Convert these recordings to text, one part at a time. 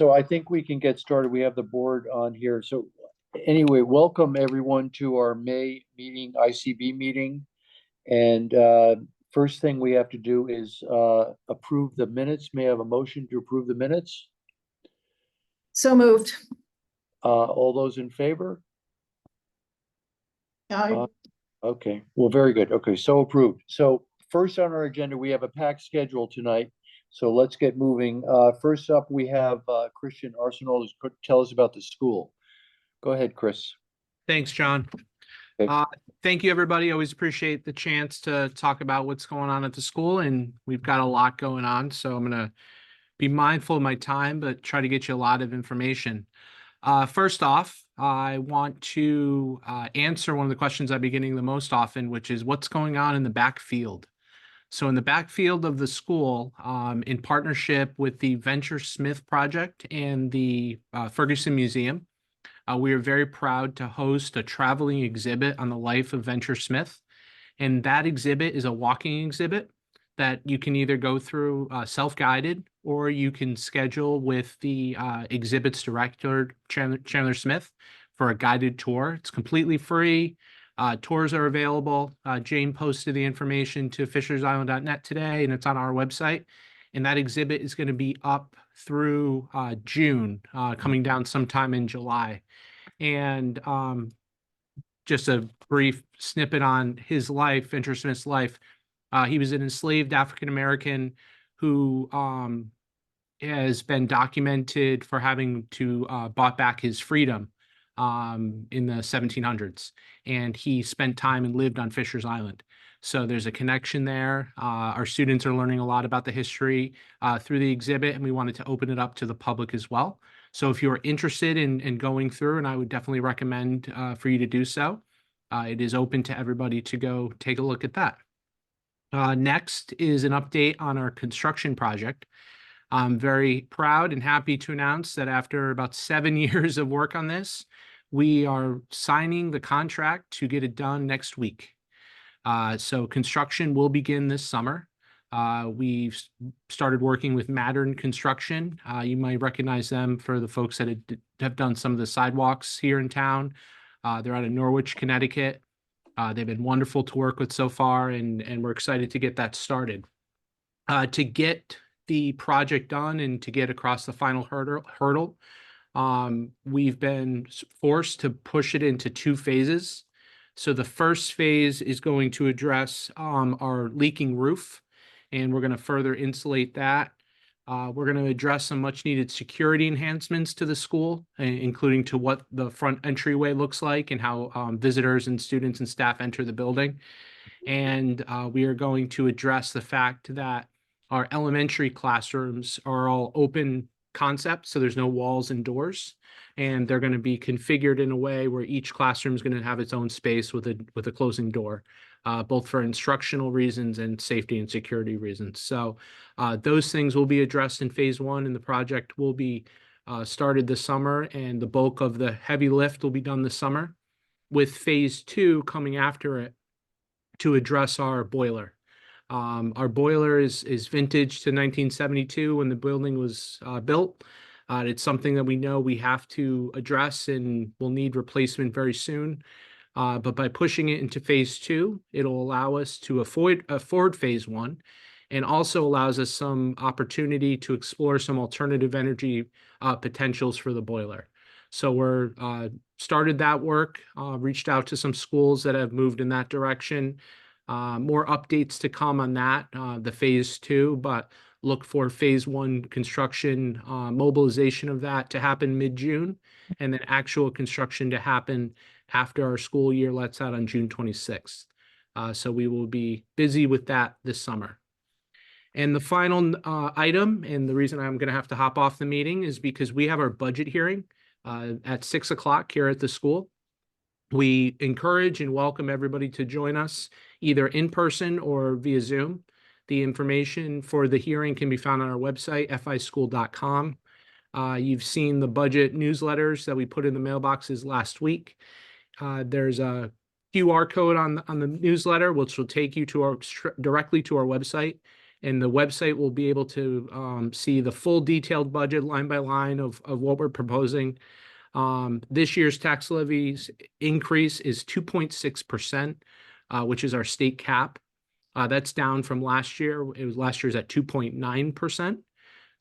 So I think we can get started. We have the board on here. So anyway, welcome everyone to our May meeting, ICB meeting. And first thing we have to do is approve the minutes. May I have a motion to approve the minutes? So moved. All those in favor? Aye. Okay, well, very good. Okay, so approved. So first on our agenda, we have a packed schedule tonight. So let's get moving. First up, we have Christian Arsenault to tell us about the school. Go ahead, Chris. Thanks, John. Okay. Thank you, everybody. Always appreciate the chance to talk about what's going on at the school, and we've got a lot going on. So I'm going to be mindful of my time, but try to get you a lot of information. First off, I want to answer one of the questions I've been getting the most often, which is what's going on in the backfield. So in the backfield of the school, in partnership with the Venture Smith Project and the Ferguson Museum, we are very proud to host a traveling exhibit on the life of Venture Smith. And that exhibit is a walking exhibit that you can either go through self-guided, or you can schedule with the exhibits director, Chandler Smith, for a guided tour. It's completely free. Tours are available. Jane posted the information to fishersisland.net today, and it's on our website. And that exhibit is going to be up through June, coming down sometime in July. And just a brief snippet on his life, Venture Smith's life. He was an enslaved African-American who has been documented for having to bought back his freedom in the 1700s. And he spent time and lived on Fisher's Island. So there's a connection there. Our students are learning a lot about the history through the exhibit, and we wanted to open it up to the public as well. So if you're interested in going through, and I would definitely recommend for you to do so, it is open to everybody to go take a look at that. Next is an update on our construction project. I'm very proud and happy to announce that after about 7 years of work on this, we are signing the contract to get it done next week. So construction will begin this summer. We've started working with Mattern Construction. You might recognize them for the folks that have done some of the sidewalks here in town. They're out of Norwich, Connecticut. They've been wonderful to work with so far, and we're excited to get that started. To get the project done and to get across the final hurdle, we've been forced to push it into 2 phases. So the first phase is going to address our leaking roof, and we're going to further insulate that. We're going to address some much needed security enhancements to the school, including to what the front entryway looks like and how visitors and students and staff enter the building. And we are going to address the fact that our elementary classrooms are all open concept, so there's no walls and doors, and they're going to be configured in a way where each classroom is going to have its own space with a closing door, both for instructional reasons and safety and security reasons. So those things will be addressed in phase 1, and the project will be started this summer, and the bulk of the heavy lift will be done this summer, with phase 2 coming after it to address our boiler. Our boiler is vintage to 1972 when the building was built. It's something that we know we have to address and will need replacement very soon. But by pushing it into phase 2, it'll allow us to afford phase 1, and also allows us some opportunity to explore some alternative energy potentials for the boiler. So we're started that work, reached out to some schools that have moved in that direction. More updates to come on that, the phase 2, but look for phase 1 construction, mobilization of that to happen mid-June, and then actual construction to happen after our school year lets out on June 26th. So we will be busy with that this summer. And the final item, and the reason I'm going to have to hop off the meeting, is because we have our budget hearing at 6 o'clock here at the school. We encourage and welcome everybody to join us either in person or via Zoom. The information for the hearing can be found on our website, fischool.com. You've seen the budget newsletters that we put in the mailboxes last week. There's a QR code on the newsletter, which will take you to directly to our website, And the website will be able to see the full detailed budget line by line of what we're proposing. This year's tax levies increase is 2.6%, which is our state cap. That's down from last year. Last year's at 2.9%.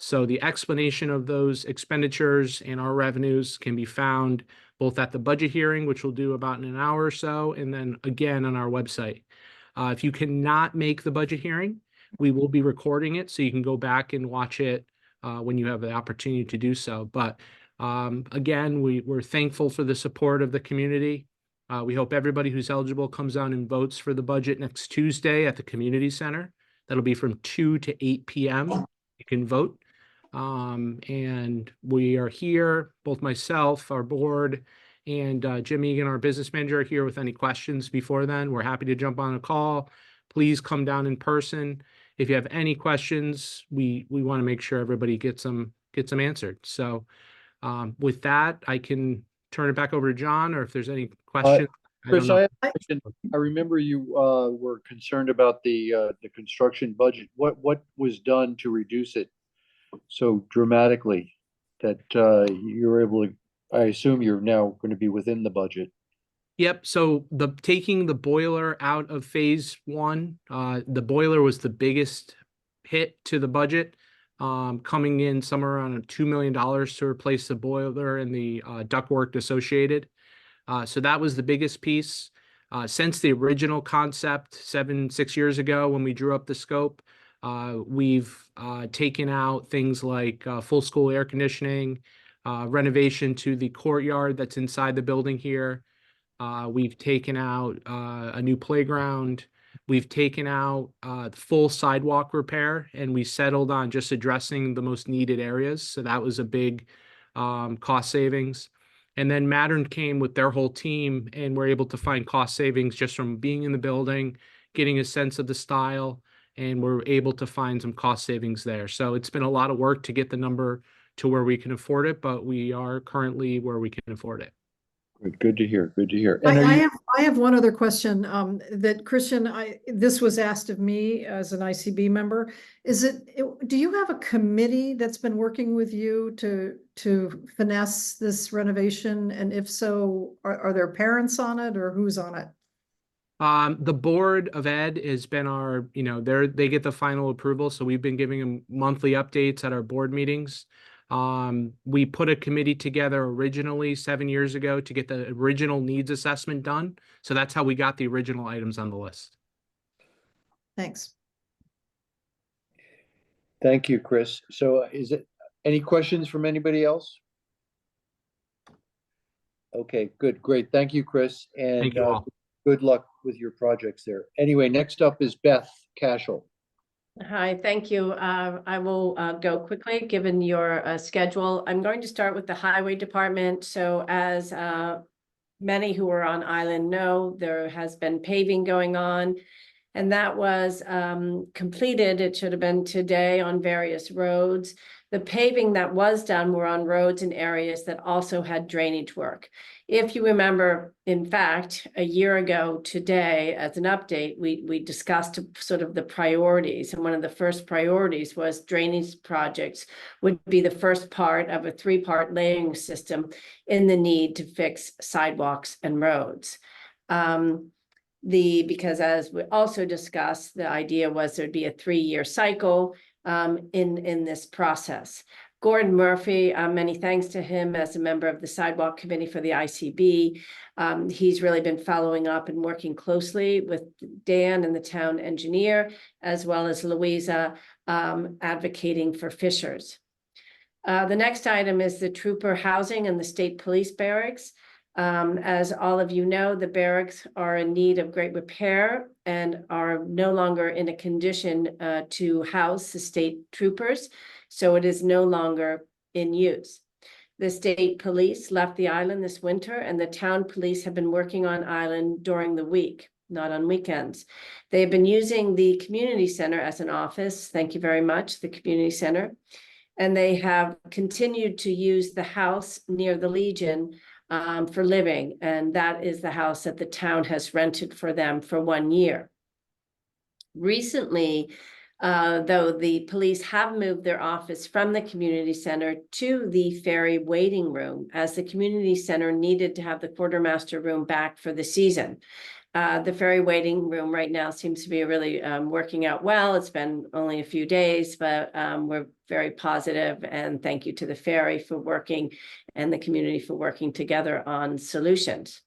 So the explanation of those expenditures and our revenues can be found both at the budget hearing, which we'll do about in an hour or so, and then again on our website. If you cannot make the budget hearing, we will be recording it, so you can go back and watch it when you have the opportunity to do so. But again, we're thankful for the support of the community. We hope everybody who's eligible comes out and votes for the budget next Tuesday at the community center. That'll be from 2 to 8 p.m. You can vote. And we are here, both myself, our board, and Jim Egan, our business manager, are here with any questions before then. We're happy to jump on a call. Please come down in person. If you have any questions, we want to make sure everybody gets them answered. So with that, I can turn it back over to John, or if there's any questions. Chris, I have a question. I remember you were concerned about the construction budget. What was done to reduce it so dramatically that you're able to? I assume you're now going to be within the budget. Yep. So taking the boiler out of phase one, the boiler was the biggest hit to the budget, coming in somewhere around $2 million to replace the boiler and the ductwork associated. So that was the biggest piece. Since the original concept 6 years ago when we drew up the scope, we've taken out things like full school air conditioning, renovation to the courtyard that's inside the building here. We've taken out a new playground. We've taken out full sidewalk repair, and we settled on just addressing the most needed areas. So that was a big cost savings. And then Mattern came with their whole team, and we're able to find cost savings just from being in the building, getting a sense of the style, and we're able to find some cost savings there. So it's been a lot of work to get the number to where we can afford it, but we are currently where we can afford it. Good to hear. Good to hear. And I have one other question that Christian, this was asked of me as an ICB member. Do you have a committee that's been working with you to finesse this renovation? And if so, are there parents on it, or who's on it? The Board of Ed has been our, they get the final approval. So we've been giving them monthly updates at our board meetings. We put a committee together originally 7 years ago to get the original needs assessment done. So that's how we got the original items on the list. Thanks. Thank you, Chris. So is it any questions from anybody else? Okay, good, great. Thank you, Chris. And Thank you all. Good luck with your projects there. Anyway, next up is Beth Cashel. Hi, thank you. I will go quickly, given your schedule. I'm going to start with the Highway Department. So as many who are on island know, there has been paving going on, and that was completed. It should have been today on various roads. The paving that was done were on roads in areas that also had drainage work. If you remember, in fact, a year ago today, as an update, we discussed sort of the priorities. And one of the first priorities was drainage projects would be the first part of a 3-part layering system in the need to fix sidewalks and roads. Because as we also discussed, the idea was there'd be a 3-year cycle in this process. Gordon Murphy, many thanks to him as a member of the Sidewalk Committee for the ICB. He's really been following up and working closely with Dan and the town engineer, as well as Louisa, advocating for fishers. The next item is the trooper housing and the state police barracks. As all of you know, the barracks are in need of great repair and are no longer in a condition to house the state troopers, so it is no longer in use. The state police left the island this winter, and the town police have been working on island during the week, not on weekends. They have been using the community center as an office. Thank you very much, the community center. And they have continued to use the house near the Legion for living, and that is the house that the town has rented for them for 1 year. Recently, though the police have moved their office from the community center to the Ferry waiting room, as the community center needed to have the quartermaster room back for the season. The Ferry waiting room right now seems to be really working out well. It's been only a few days, but we're very positive, and thank you to the Ferry for working and the community for working together on solutions.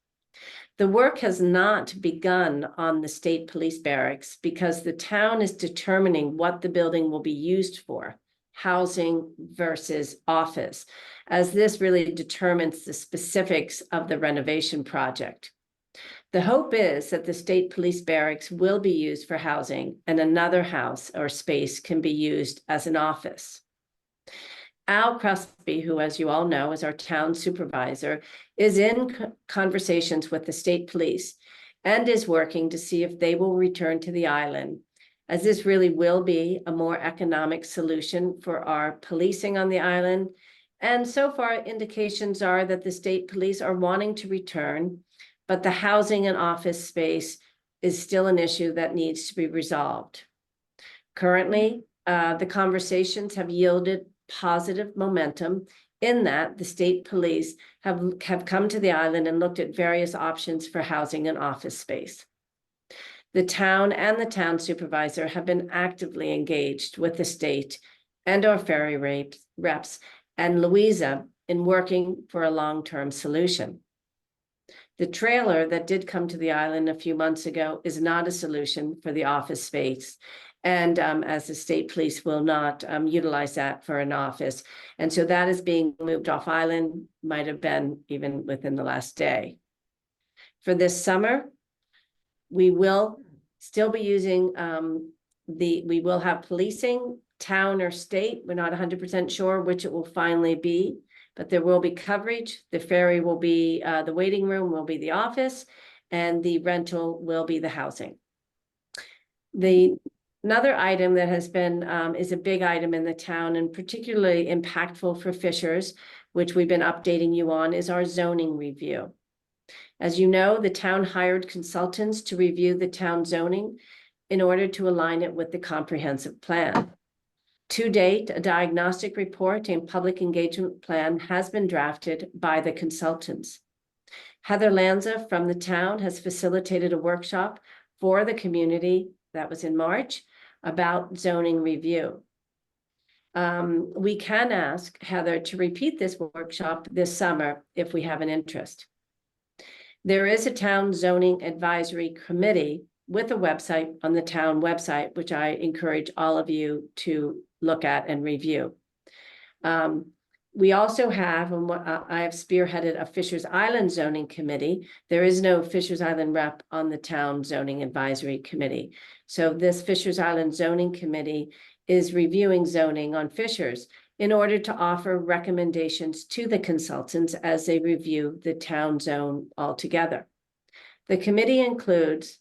The work has not begun on the state police barracks because the town is determining what the building will be used for, housing versus office, as this really determines the specifics of the renovation project. The hope is that the state police barracks will be used for housing and another house or space can be used as an office. Al Crosby, who, as you all know, is our town supervisor, is in conversations with the state police and is working to see if they will return to the island, as this really will be a more economic solution for our policing on the island. And so far, indications are that the state police are wanting to return, but the housing and office space is still an issue that needs to be resolved. Currently, the conversations have yielded positive momentum in that the state police have come to the island and looked at various options for housing and office space. The town and the town supervisor have been actively engaged with the state and our Ferry reps and Louisa in working for a long-term solution. The trailer that did come to the island a few months ago is not a solution for the office space. And as the state police will not utilize that for an office. And so that is being moved off island, might have been even within the last day. For this summer, we will still be using we will have policing, town or state. We're not 100% sure which it will finally be, but there will be coverage. The Ferry will be, the waiting room will be the office, and the rental will be the housing. Another item that has been, is a big item in the town and particularly impactful for Fishers, which we've been updating you on, is our zoning review. As you know, the town hired consultants to review the town zoning in order to align it with the comprehensive plan. To date, a diagnostic report and public engagement plan has been drafted by the consultants. Heather Lanza from the town has facilitated a workshop for the community, that was in March, about zoning review. We can ask Heather to repeat this workshop this summer if we have an interest. There is a town zoning advisory committee with a website on the town website, which I encourage all of you to look at and review. We also have, and I have spearheaded a Fishers Island zoning committee. There is no Fishers Island rep on the town zoning advisory committee. So this Fishers Island zoning committee is reviewing zoning on Fishers in order to offer recommendations to the consultants as they review the town zone altogether. The committee includes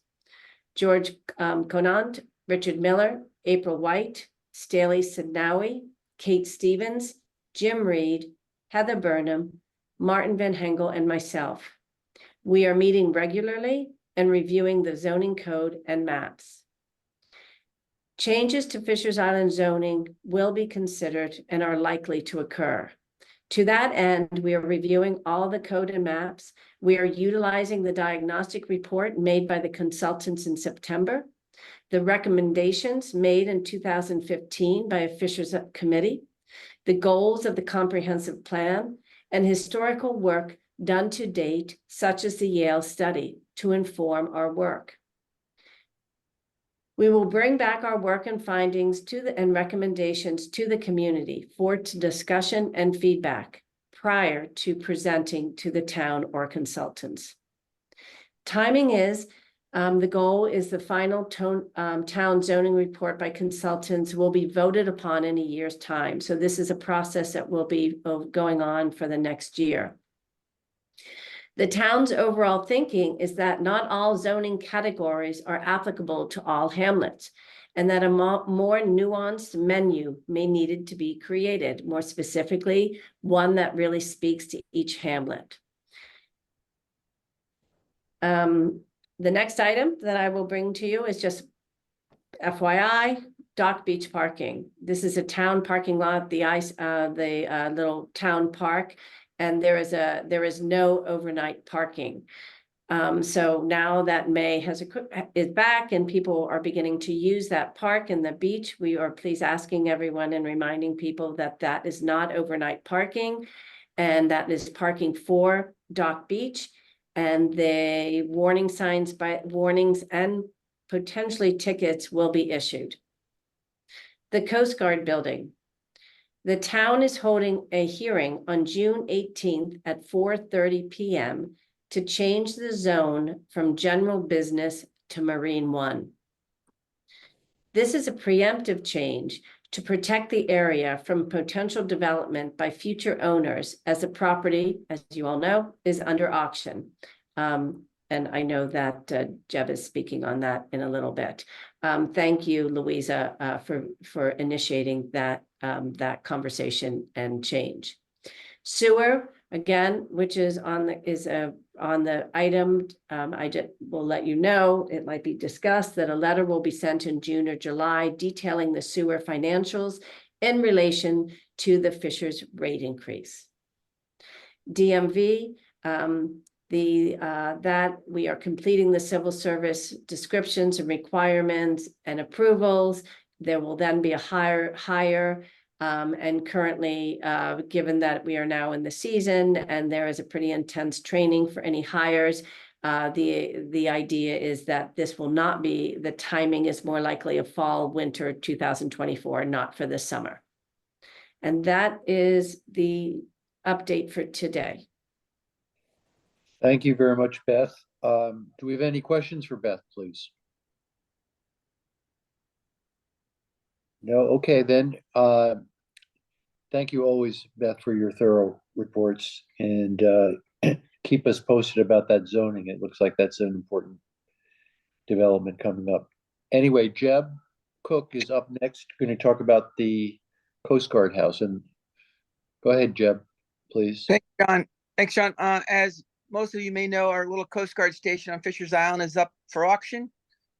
George Conant, Richard Miller, April White, Staley Sidnawi, Kate Stevens, Jim Reed, Heather Burnham, Martin Van Hengel, and myself. We are meeting regularly and reviewing the zoning code and maps. Changes to Fishers Island zoning will be considered and are likely to occur. To that end, we are reviewing all the code and maps. We are utilizing the diagnostic report made by the consultants in September, the recommendations made in 2015 by a Fishers committee, the goals of the comprehensive plan, and historical work done to date, such as the Yale study, to inform our work. We will bring back our work and findings and recommendations to the community for discussion and feedback prior to presenting to the town or consultants. Timing is, the goal is the final town zoning report by consultants will be voted upon in a year's time. So this is a process that will be going on for the next year. The town's overall thinking is that not all zoning categories are applicable to all hamlets, and that a more nuanced menu may needed to be created, more specifically, one that really speaks to each hamlet. The next item that I will bring to you is just FYI, Dock Beach parking. This is a town parking lot, the little town park, and there is no overnight parking. So now that May is back and people are beginning to use that park and the beach, we are please asking everyone and reminding people that that is not overnight parking, and that is parking for Dock Beach. And the warnings and potentially tickets will be issued. The Coast Guard building. The town is holding a hearing on June 18th at 4:30 p.m. to change the zone from general business to Marine One. This is a preemptive change to protect the area from potential development by future owners, as the property, as you all know, is under auction. And I know that Jeb is speaking on that in a little bit. Thank you, Louisa, for initiating that conversation and change. Sewer, again, which is on the item, I will let you know, it might be discussed that a letter will be sent in June or July detailing the sewer financials in relation to the Fishers rate increase. DMV, that we are completing the civil service descriptions and requirements and approvals. There will then be a hire. And currently, given that we are now in the season and there is a pretty intense training for any hires, the idea is that this will not be, the timing is more likely a fall, winter 2024, not for the summer. And that is the update for today. Thank you very much, Beth. Do we have any questions for Beth, please? No, okay, then. Thank you always, Beth, for your thorough reports, and keep us posted about that zoning. It looks like that's an important development coming up. Anyway, Jeb Cook is up next, going to talk about the Coast Guard House. And go ahead, Jeb, please. Thanks, John. Thanks, John. As most of you may know, our little Coast Guard station on Fishers Island is up for auction.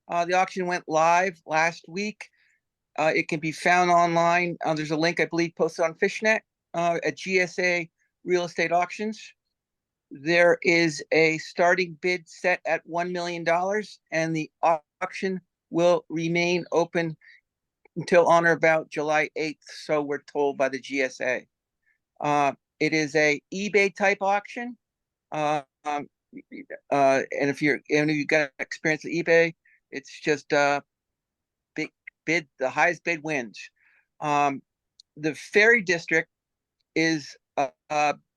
The auction went live last week. It can be found online. There's a link, I believe, posted on Fishnet at GSA Real Estate Auctions. There is a starting bid set at $1 million, and the auction will remain open until on or about July 8th, so we're told by the GSA. It is a eBay type auction. And if you've got experience with eBay, it's just bid, the highest bid wins. The Ferry district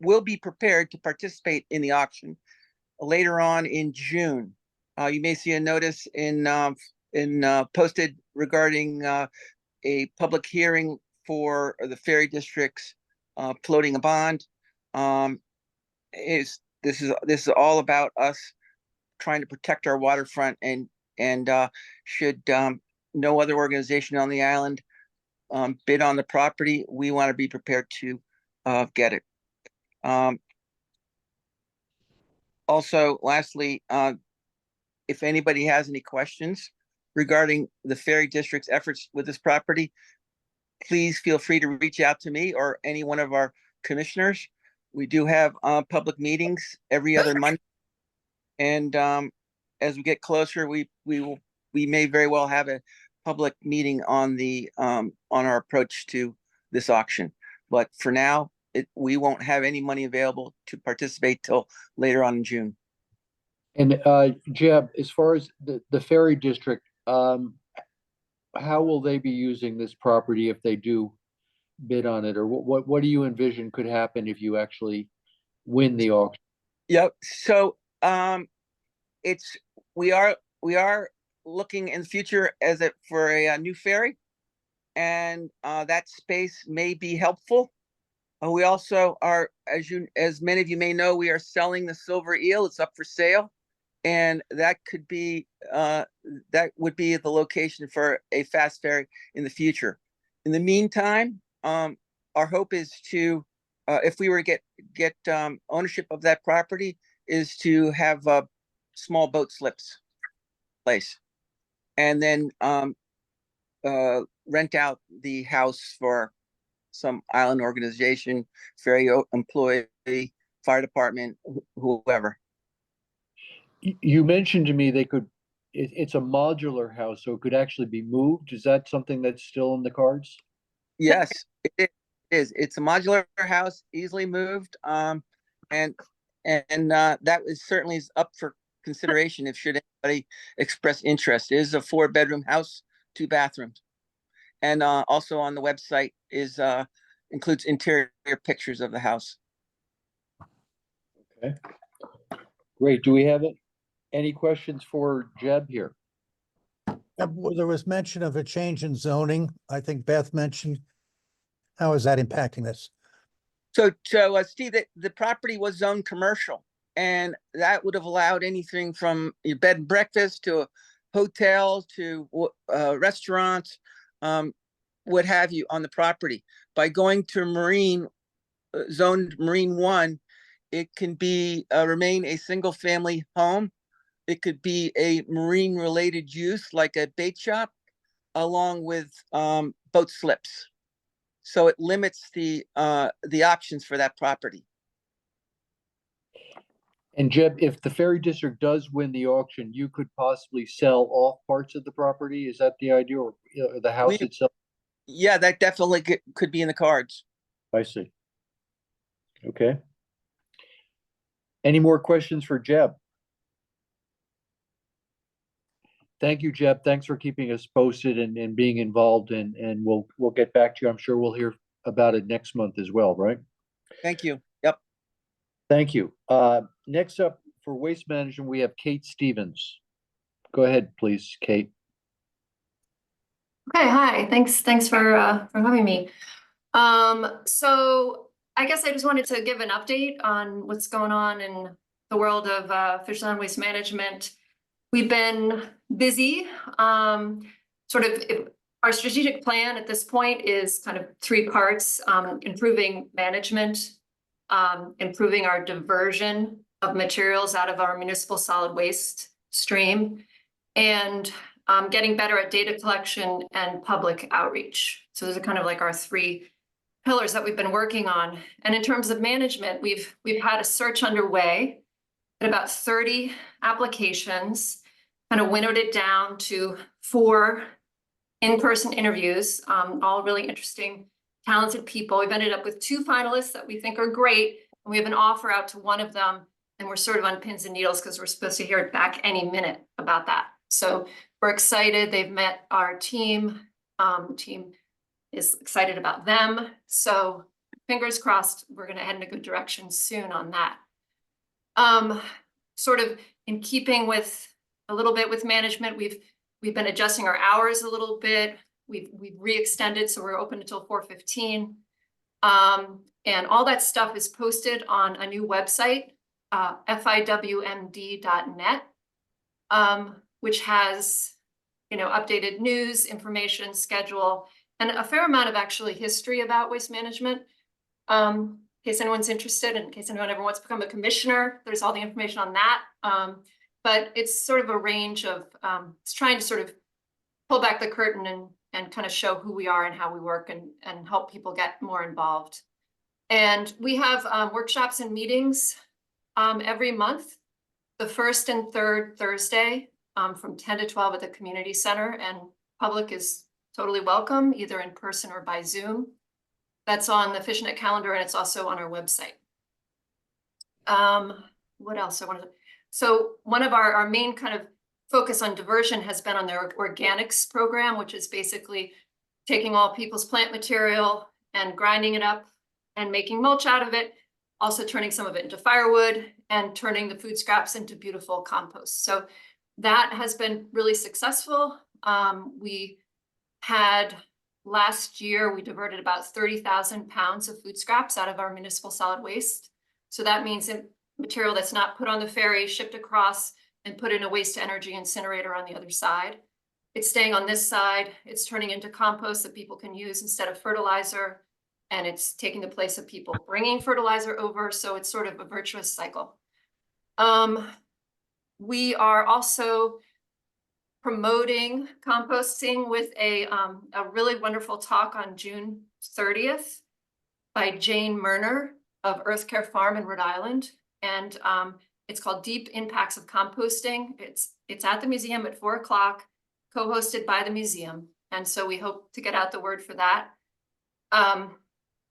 will be prepared to participate in the auction later on in June. You may see a notice in posted regarding a public hearing for the Ferry district's floating a bond. This is all about us trying to protect our waterfront, and should no other organization on the island bid on the property, we want to be prepared to get it. Also, lastly, if anybody has any questions regarding the Ferry District's efforts with this property, please feel free to reach out to me or any one of our commissioners. We do have public meetings every other month, and as we get closer, we may very well have a public meeting on our approach to this auction. But for now, we won't have any money available to participate till later on in June. And Jeb, as far as the Ferry District, how will they be using this property if they do bid on it, or what do you envision could happen if you actually win the auction? Yep. So we are looking in the future for a new ferry, and that space may be helpful. We also are, as many of you may know, we are selling the Silver Eel. It's up for sale, and that would be the location for a fast ferry in the future. In the meantime, our hope is to, if we were to get ownership of that property, is to have small boat slips place, and then rent out the house for some island organization, ferry employee, fire department, whoever. You mentioned to me they could, it's a modular house, so it could actually be moved. Is that something that's still in the cards? Yes, it is. It's a modular house, easily moved. And that is certainly up for consideration if should anybody express interest. It is a 4-bedroom house, 2 bathrooms. And also on the website is includes interior pictures of the house. Okay. Great. Do we have any questions for Jeb here? There was mention of a change in zoning. I think Beth mentioned. How is that impacting this? So Steve, the property was zoned commercial, and that would have allowed anything from your bed and breakfast to a hotel to restaurants, what have you, on the property. By going to marine, zoned Marine 1, it can be remain a single family home. It could be a marine related use like a bait shop, along with boat slips. So it limits the options for that property. And Jeb, if the Ferry District does win the auction, you could possibly sell off parts of the property? Is that the idea, or the house itself? Yeah, that definitely could be in the cards. I see. Okay. Any more questions for Jeb? Thank you, Jeb. Thanks for keeping us posted and being involved, and we'll get back to you. I'm sure we'll hear about it next month as well, right? Thank you. Yep. Thank you. Next up for Waste Management, we have Kate Stevens. Go ahead, please, Kate. Okay, hi. Thanks for having me. So I guess I just wanted to give an update on what's going on in the world of Fisherland Waste Management. We've been busy. Our strategic plan at this point is kind of 3 parts: improving management, improving our diversion of materials out of our municipal solid waste stream, and getting better at data collection and public outreach. So those are kind of like our 3 pillars that we've been working on. And in terms of management, we've had a search underway at about 30 applications, kind of winnowed it down to 4 in-person interviews, all really interesting, talented people. We've ended up with 2 finalists that we think are great, and we have an offer out to one of them, and we're sort of on pins and needles because we're supposed to hear back any minute about that. So we're excited. They've met our team. Team is excited about them. So fingers crossed, we're going to head in a good direction soon on that. Sort of in keeping with a little bit with management, we've been adjusting our hours a little bit. We've re-extended, so we're open until 4:15. And all that stuff is posted on a new website, fiwmd.net, which has, updated news, information, schedule, and a fair amount of actually history about waste management. In case anyone's interested, in case anyone ever wants to become a commissioner, there's all the information on that. But it's sort of a range of, it's trying to sort of pull back the curtain and kind of show who we are and how we work and help people get more involved. And we have workshops and meetings every month, the 1st and 3rd Thursday from 10 to 12 at the community center, and public is totally welcome, either in person or by Zoom. That's on the FishNet calendar, and it's also on our website. What else I wanted to... So one of our main kind of focus on diversion has been on their organics program, which is basically taking all people's plant material and grinding it up and making mulch out of it, also turning some of it into firewood and turning the food scraps into beautiful compost. So that has been really successful. We had last year, we diverted about 30,000 pounds of food scraps out of our municipal solid waste. So that means material that's not put on the ferry, shipped across, and put in a waste to energy incinerator on the other side. It's staying on this side. It's turning into compost that people can use instead of fertilizer. And it's taking the place of people bringing fertilizer over. So it's sort of a virtuous cycle. We are also promoting composting with a really wonderful talk on June 30th by Jane Murner of Earth Care Farm in Rhode Island. And it's called Deep Impacts of Composting. It's at the museum at 4 o'clock, co-hosted by the museum. And so we hope to get out the word for that.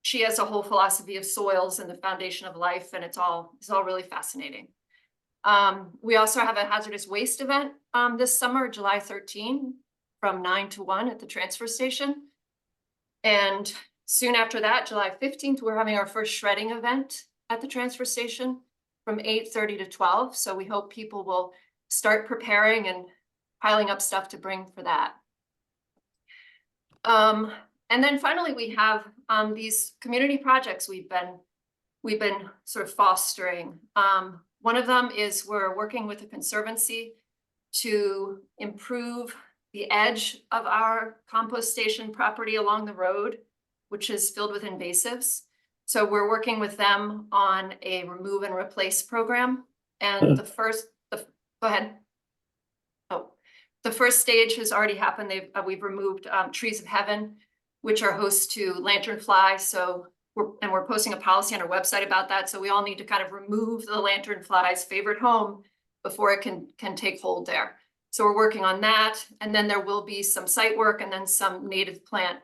She has a whole philosophy of soils and the foundation of life, and it's all really fascinating. We also have a hazardous waste event this summer, July 13, from 9 to 1 at the transfer station. And soon after that, July 15th, we're having our first shredding event at the transfer station from 8:30 to 12. So we hope people will start preparing and piling up stuff to bring for that. And then finally, we have these community projects we've been sort of fostering. One of them is we're working with the Conservancy to improve the edge of our compost station property along the road, which is filled with invasives. So we're working with them on a remove and replace program. And the first, go ahead. Oh, the first stage has already happened. We've removed trees of heaven, which are host to lanternfly. So we're posting a policy on our website about that. So we all need to kind of remove the lanternfly's favorite home before it can take hold there. So we're working on that. And then there will be some site work and then some native planting.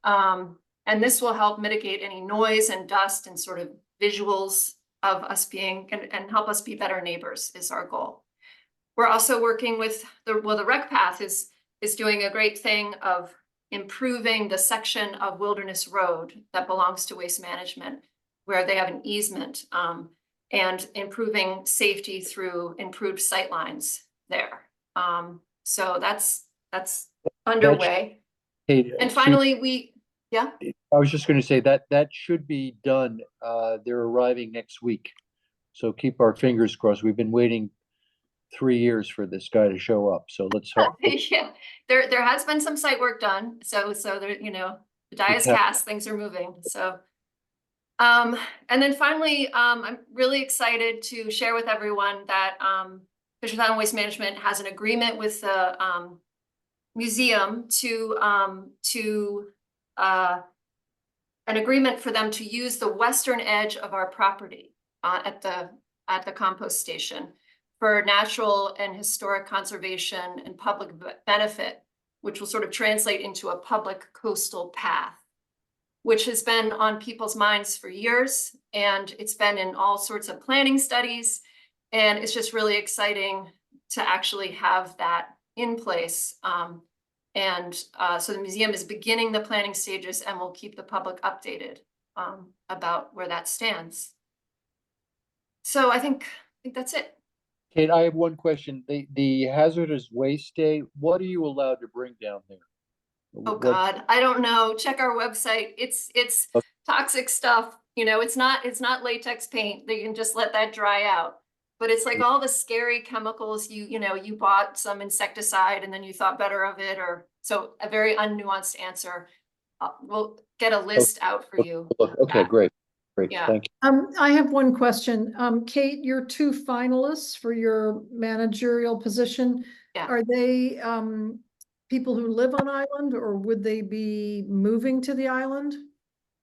And this will help mitigate any noise and dust and sort of visuals of us being, and help us be better neighbors is our goal. We're also working with the Rec Path is doing a great thing of improving the section of Wilderness Road that belongs to Waste Management, where they have an easement, and improving safety through improved sight lines there. So that's underway. And finally, yeah. I was just going to say that should be done. They're arriving next week. So keep our fingers crossed. We've been waiting 3 years for this guy to show up. So let's hope. Yeah, there has been some site work done. So there, the die is cast, things are moving. So, and then finally, I'm really excited to share with everyone that Fisher Island Waste Management has an agreement with the museum to an agreement for them to use the western edge of our property at the compost station for natural and historic conservation and public benefit, which will sort of translate into a public coastal path, which has been on people's minds for years. And it's been in all sorts of planning studies. And it's just really exciting to actually have that in place. So the museum is beginning the planning stages and will keep the public updated about where that stands. So I think that's it. Kate, I have one question. The hazardous waste day, what are you allowed to bring down there? Oh God, I don't know. Check our website. It's Okay. toxic stuff. It's not latex paint. They can just let that dry out. But it's like all the scary chemicals you bought some insecticide and then you thought better of it, or so a very unnuanced answer. We'll get a list out for you. Okay, great. Yeah. Thank you. I have one question. Kate, your 2 finalists for your managerial position, Yeah. are they people who live on island, or would they be moving to the island?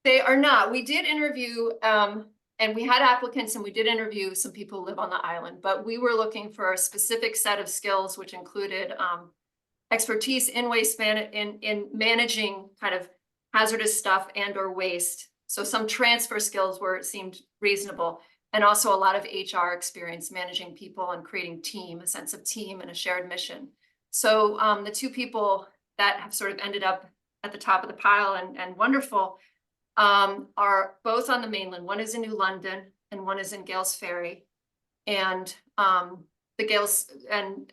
They are not. We did interview, and we had applicants and we did interview some people who live on the island, but we were looking for a specific set of skills, which included expertise in waste in managing kind of hazardous stuff and or waste. So some transfer skills seemed reasonable, and also a lot of HR experience managing people and creating a sense of team and a shared mission. So the 2 people that have sort of ended up at the top of the pile and wonderful are both on the mainland. One is in New London and one is in Gales Ferry. And the Gales and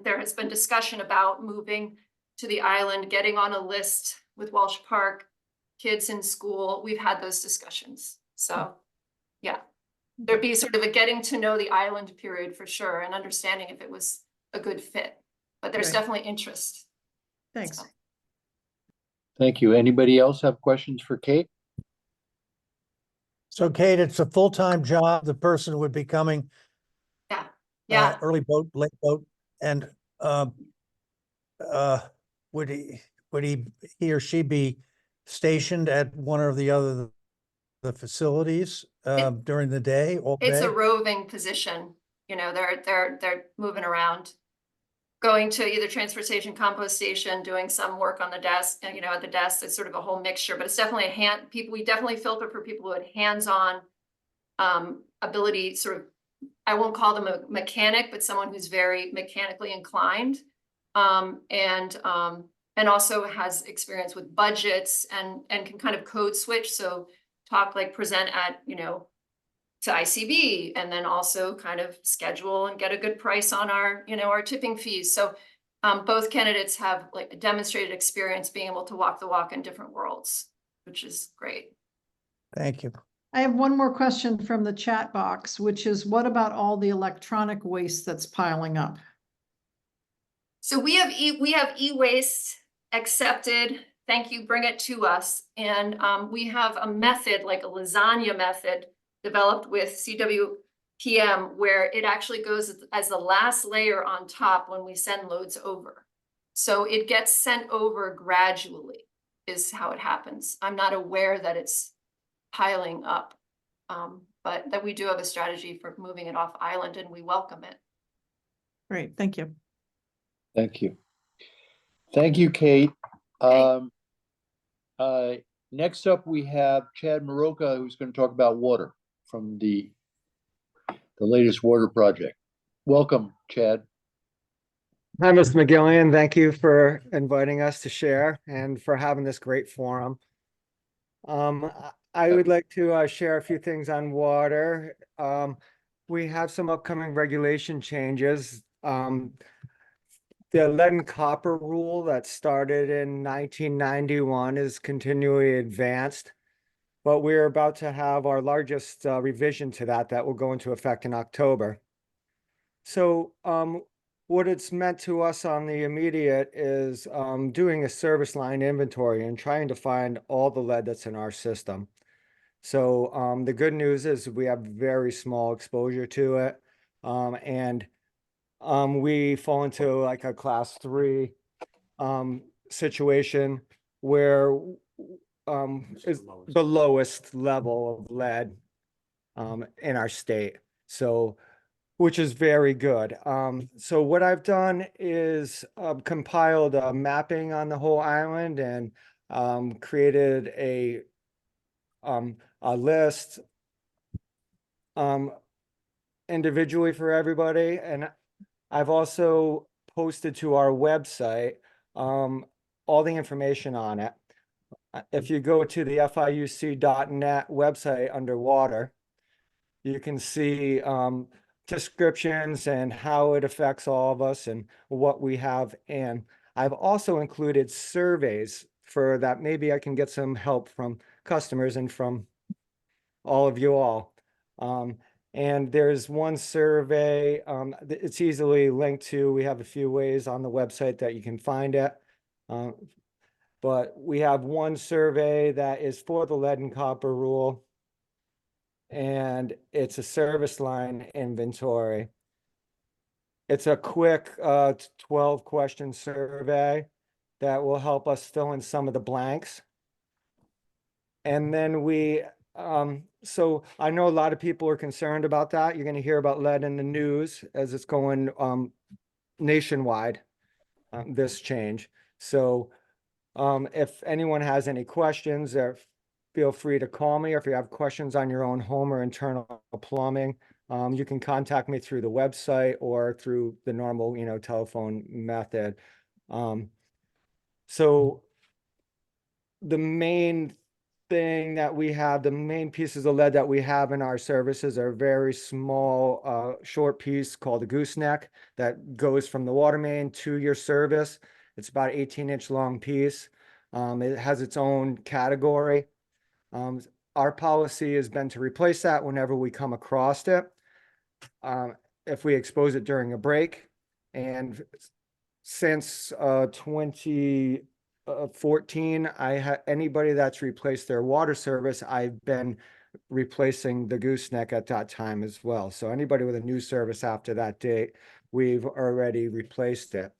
there has been discussion about moving to the island, getting on a list with Walsh Park, kids in school. We've had those discussions. So yeah, there'd be sort of a getting to know the island period for sure, and understanding if it was a good fit. But there's Right. definitely interest. Thanks. So. Thank you. Anybody else have questions for Kate? So Kate, it's a full-time job. The person would be coming Yeah. early boat, late boat. And would he or she be stationed at one or the other the facilities during the day, all It's a day? roving position, you know, they're moving around. Going to either transfer station, compost station, doing some work on the desk, and, you know, at the desk, it's sort of a whole mixture, but it's definitely we definitely filter for people who had hands-on ability, sort of, I won't call them a mechanic, but someone who's very mechanically inclined. And also has experience with budgets and can kind of code switch. So talk, like, present at, you know, to ICB, and then also kind of schedule and get a good price on our, you know, our tipping fees. So both candidates have like a demonstrated experience being able to walk the walk in different worlds, which is great. Thank you. I have one more question from the chat box, which is, what about all the electronic waste that's piling up? So we have e-waste accepted. Thank you. Bring it to us. And we have a method, like a lasagna method, developed with CWPM, where it actually goes as the last layer on top when we send loads over. So it gets sent over gradually, is how it happens. I'm not aware that it's piling up, but that we do have a strategy for moving it off island, and we welcome it. Great, thank you. Thank you. Thank you, Kate. Next up, we have Chad Mrowka, who's going to talk about water from the latest water project. Welcome, Chad. Hi, Mr. McGillian. Thank you for inviting us to share and for having this great forum. I would like to share a few things on water. We have some upcoming regulation changes. The lead and copper rule that started in 1991 is continually advanced, but we're about to have our largest revision to that will go into effect in October. So what it's meant to us on the immediate is doing a service line inventory and trying to find all the lead that's in our system. So the good news is we have very small exposure to it, and we fall into like a class 3 situation where is the lowest level of lead in our state. So, which is very good. So what I've done is compiled a mapping on the whole island and created a list individually for everybody. And I've also posted to our website all the information on it. If you go to the fiuc.net website under water, you can see descriptions and how it affects all of us and what we have. And I've also included surveys for that. Maybe I can get some help from customers and from all of you all. And there's one survey, it's easily linked to. We have a few ways on the website that you can find it. But we have one survey that is for the lead and copper rule, and it's a service line inventory. It's a quick 12-question survey that will help us fill in some of the blanks. And then we, so I know a lot of people are concerned about that. You're going to hear about lead in the news as it's going nationwide, this change. So if anyone has any questions, feel free to call me, or if you have questions on your own home or internal plumbing, you can contact me through the website or through the normal, telephone method. So the main thing that we have, the main pieces of lead that we have in our services are very small, short piece called a gooseneck that goes from the water main to your service. It's about 18-inch long piece. It has its own category. Our policy has been to replace that whenever we come across it. If we expose it during a break, and since 2014, anybody that's replaced their water service, I've been replacing the gooseneck at that time as well. So anybody with a new service after that date we've already replaced it.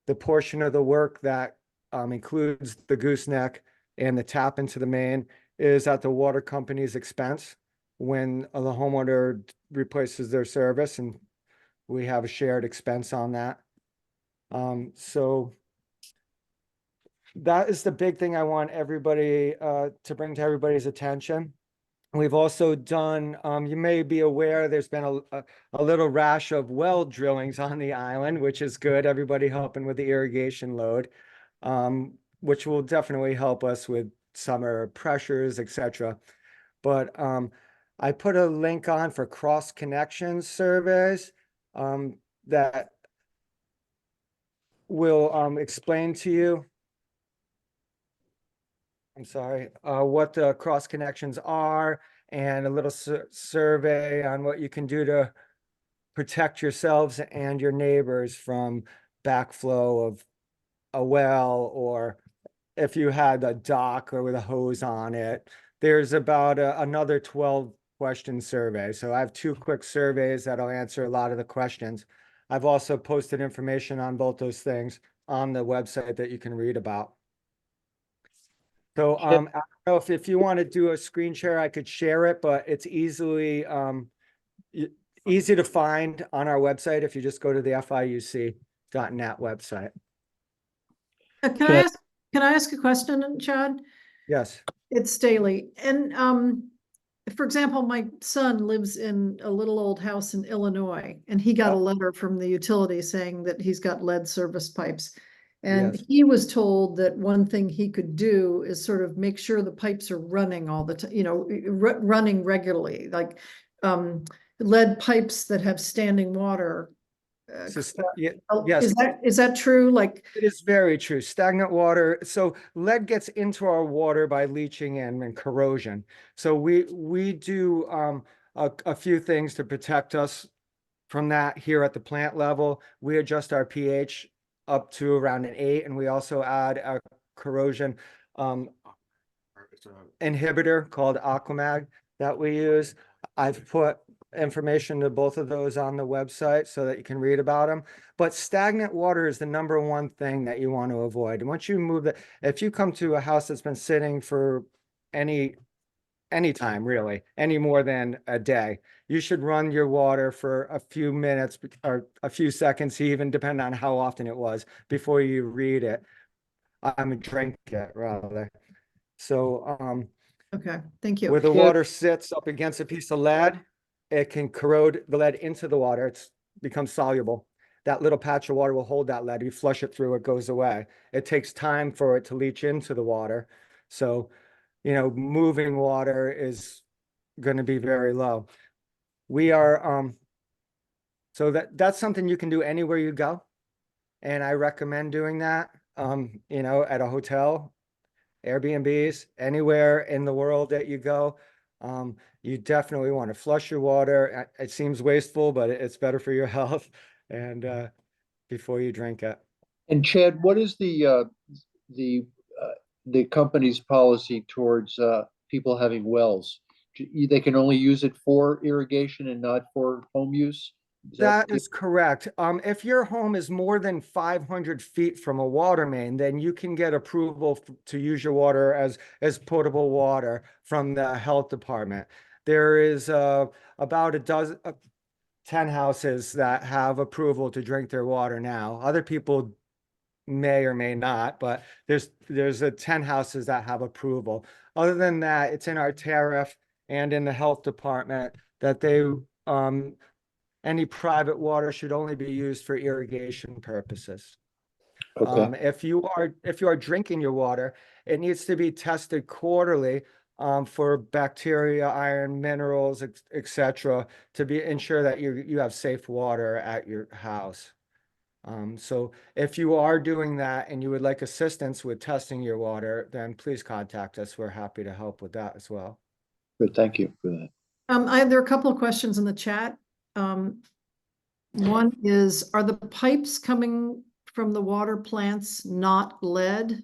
The portion of the work that includes the gooseneck and the tap into the main is at the water company's expense when the homeowner replaces their service, and we have a shared expense on that. So that is the big thing I want everybody to bring to everybody's attention. We've also done, you may be aware, there's been a little rash of well drillings on the island, which is good. Everybody helping with the irrigation load, which will definitely help us with summer pressures, etc. But I put a link on for cross connection surveys that will explain to you, I'm sorry, what the cross connections are, and a little survey on what you can do to protect yourselves and your neighbors from backflow of a well, or if you had a dock or with a hose on it. There's about another 12 question survey. So I have 2 quick surveys that'll answer a lot of the questions. I've also posted information on both those things on the website that you can read about. So I don't know if you want to do a screen share, I could share it, but it's easy to find on our website if you just go to the FIUC.net website. Can I ask a question, Chad? Yes. It's Staley. And for example, my son lives in a little old house in Illinois, and he got a letter from the utility saying that he's got lead service pipes. And he was told that one thing he could do is sort of make sure the pipes are running all the time, you know, running regularly, like lead pipes that have standing water. Yes. Is that true? Like, it is very true. Stagnant water. So lead gets into our water by leaching in and corrosion. So we do a few things to protect us from that here at the plant level. We adjust our pH up to around an 8, and we also add a corrosion inhibitor called Aquamag that we use. I've put information to both of those on the website so that you can read about them. But stagnant water is the #1 thing that you want to avoid. And once you move that, if you come to a house that's been sitting for any time, really, any more than a day, you should run your water for a few minutes or a few seconds, even depending on how often it was, before you read it. Drink it rather. So okay, thank you. where the water sits up against a piece of lead, it can corrode the lead into the water. It becomes soluble. That little patch of water will hold that lead. You flush it through, it goes away. It takes time for it to leach into the water. So, you know, moving water is going to be very low. We are, so that's something you can do anywhere you go. And I recommend doing that, you know, at a hotel, Airbnbs, anywhere in the world that you go. You definitely want to flush your water. It seems wasteful, but it's better for your health, and before you drink it. And Chad, what is the company's policy towards people having wells? They can only use it for irrigation and not for home use? That is correct. If your home is more than 500 feet from a water main, then you can get approval to use your water as potable water from the health department. There is about 10 houses that have approval to drink their water now. Other people may or may not, but there's 10 houses that have approval. Other than that, it's in our tariff and in the health department that they any private water should only be used for irrigation purposes. Okay. If you are drinking your water, it needs to be tested quarterly for bacteria, iron, minerals, etc., to ensure that you have safe water at your house. So if you are doing that and you would like assistance with testing your water, then please contact us. We're happy to help with that as well. Good, thank you for that. There are a couple of questions in the chat. One is, are the pipes coming from the water plants not lead?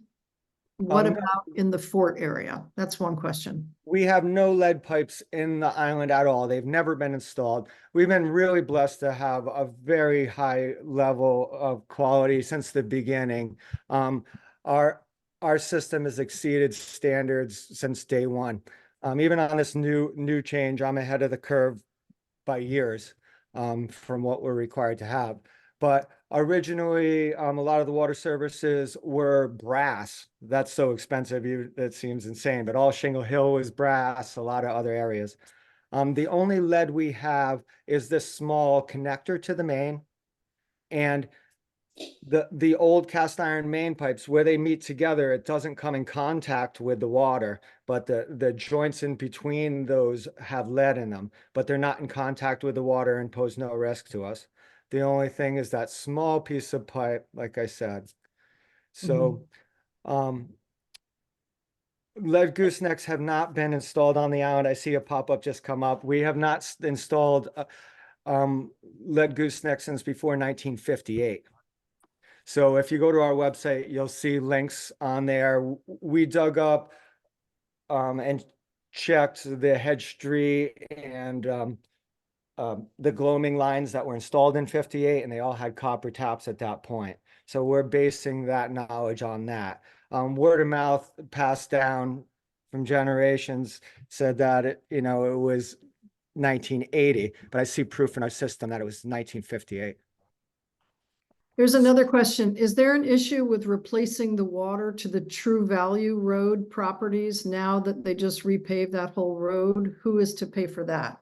What No. about in the fort area? That's one question. We have no lead pipes in the island at all. They've never been installed. We've been really blessed to have a very high level of quality since the beginning. Our system has exceeded standards since day one. Even on this new change, I'm ahead of the curve by years from what we're required to have. But originally, a lot of the water services were brass. That's so expensive, it seems insane, but all Shingle Hill was brass, a lot of other areas. The only lead we have is this small connector to the main. And the old cast iron main pipes, where they meet together, it doesn't come in contact with the water, but the joints in between those have lead in them, but they're not in contact with the water and pose no risk to us. The only thing is that small piece of pipe, like I said. So, lead goosenecks have not been installed on the island. I see a pop-up just come up. We have not installed lead goosenecks since before 1958. So if you go to our website, you'll see links on there. We dug up and checked the hedge street and the gloaming lines that were installed in 58, and they all had copper taps at that point. So we're basing that knowledge on that. Word of mouth passed down from generations said that it was 1980, but I see proof in our system that it was 1958. Here's another question. Is there an issue with replacing the water to the True Value Road properties now that they just repaved that whole road? Who is to pay for that?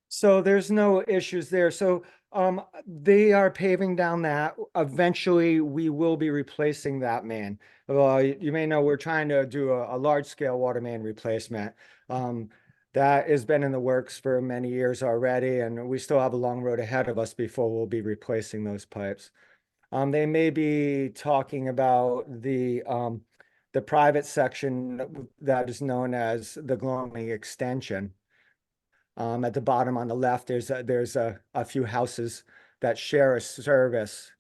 So there's no issues there. So they are paving down that. Eventually, we will be replacing that main. Well, you may know we're trying to do a large scale water main replacement. That has been in the works for many years already, and we still have a long road ahead of us before we'll be replacing those pipes. They may be talking about the private section that is known as the Gloaming Extension. At the bottom on the left, there's a few houses that share a service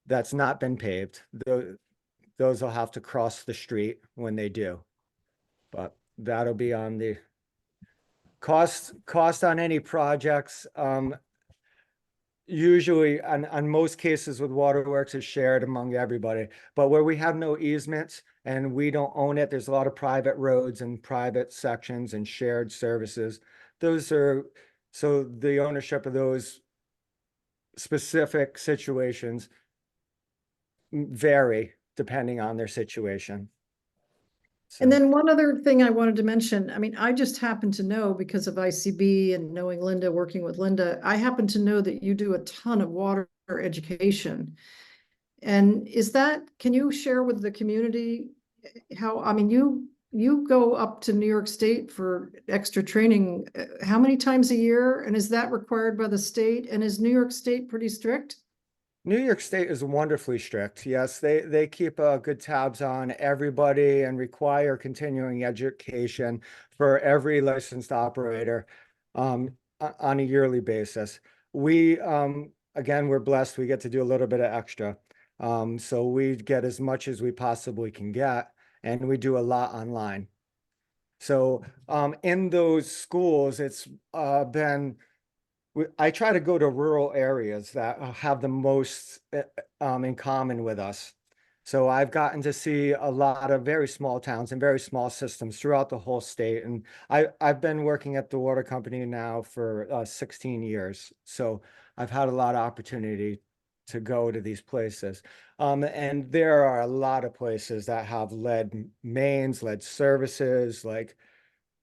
that's not been paved. Those will have to cross the street when they do. But that'll be on the cost on any projects. Usually on most cases with waterworks is shared among everybody, but where we have no easements and we don't own it, there's a lot of private roads and private sections and shared services. So the ownership of those specific situations vary depending on their situation. And then one other thing I wanted to mention, I mean, I just happen to know because of ICB and knowing Linda, working with Linda, I happen to know that you do a ton of water education. And can you share with the community how, I mean, you go up to New York State for extra training, how many times a year? And is that required by the state? And is New York State pretty strict? New York State is wonderfully strict. Yes, they keep good tabs on everybody and require continuing education for every licensed operator on a yearly basis. We, again, we're blessed. We get to do a little bit of extra. So we get as much as we possibly can get, and we do a lot online. So in those schools, it's been I try to go to rural areas that have the most in common with us. So I've gotten to see a lot of very small towns and very small systems throughout the whole state. And I've been working at the water company now for 16 years. So I've had a lot of opportunity to go to these places. And there are a lot of places that have lead mains, lead services, like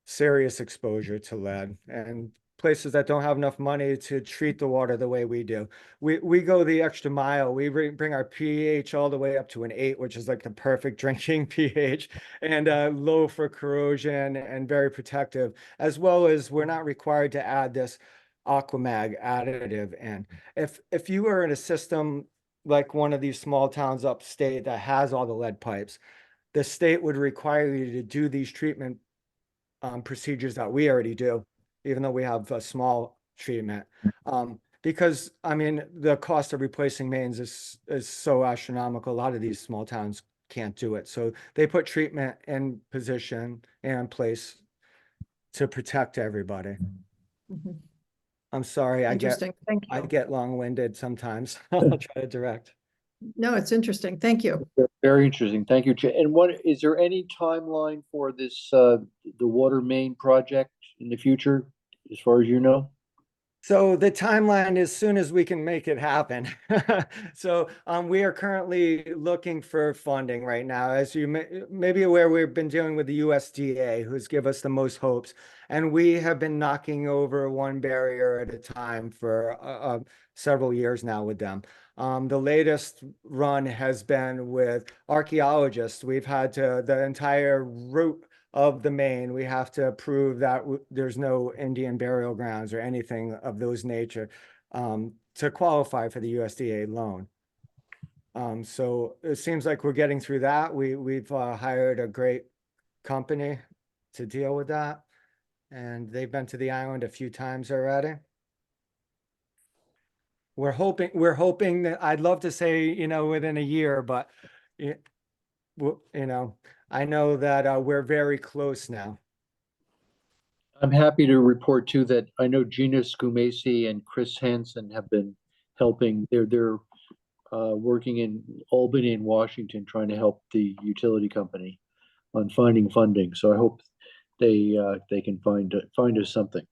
serious exposure to lead, and places that don't have enough money to treat the water the way we do. We go the extra mile. We bring our pH all the way up to an 8, which is like the perfect drinking pH, and low for corrosion and very protective, as well as we're not required to add this Aquamag additive. And if you are in a system like one of these small towns upstate that has all the lead pipes, the state would require you to do these treatment procedures that we already do, even though we have a small treatment. Because I mean, the cost of replacing mains is so astronomical. A lot of these small towns can't do it. So they put treatment in position and in place to protect everybody. Mhm. I'm sorry, Interesting, thank I you. get long-winded sometimes. I'll try to direct. No, it's interesting, thank you. Very interesting. Thank you, Chair. And what, is there any timeline for this, the water main project in the future, as far as you know? So the timeline is soon as we can make it happen. So we are currently looking for funding right now. As you may be aware, we've been dealing with the USDA, who's give us the most hopes. And we have been knocking over one barrier at a time for several years now with them. The latest run has been with archaeologists. We've had to, the entire route of the main, we have to prove that there's no Indian burial grounds or anything of those nature to qualify for the USDA loan. So it seems like we're getting through that. We've hired a great company to deal with that, and they've been to the island a few times already. We're hoping that, I'd love to say, you know, within a year, but you know, I know that we're very close now. I'm happy to report too that I know Gina Scumasi and Chris Hansen have been helping. They're working in Albany and Washington, trying to help the utility company on finding funding. So I hope they can find us something.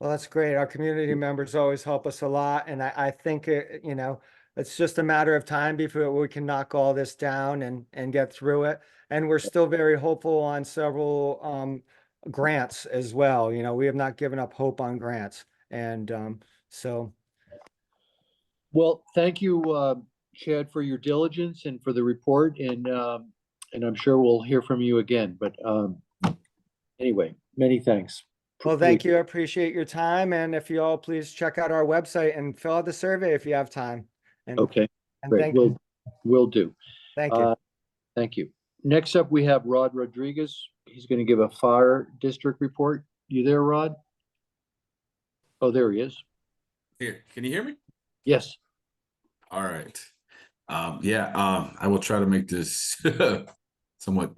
Well, that's great. Our community members always help us a lot. And I think, you know, it's just a matter of time before we can knock all this down and get through it. And we're still very hopeful on several grants as well. You know, we have not given up hope on grants. And so. Well, thank you, Chad, for your diligence and for the report. And I'm sure we'll hear from you again. But anyway, many thanks. Well, thank you. I appreciate your time. And if you all please check out our website and fill out the survey if you have time. And, Okay, and great. thank you. We'll do. Thank you. Thank you. Next up, we have Rod Rodriguez. He's going to give a fire district report. You there, Rod? Oh, there he is. Here, can you hear me? Yes. All right. I will try to make this somewhat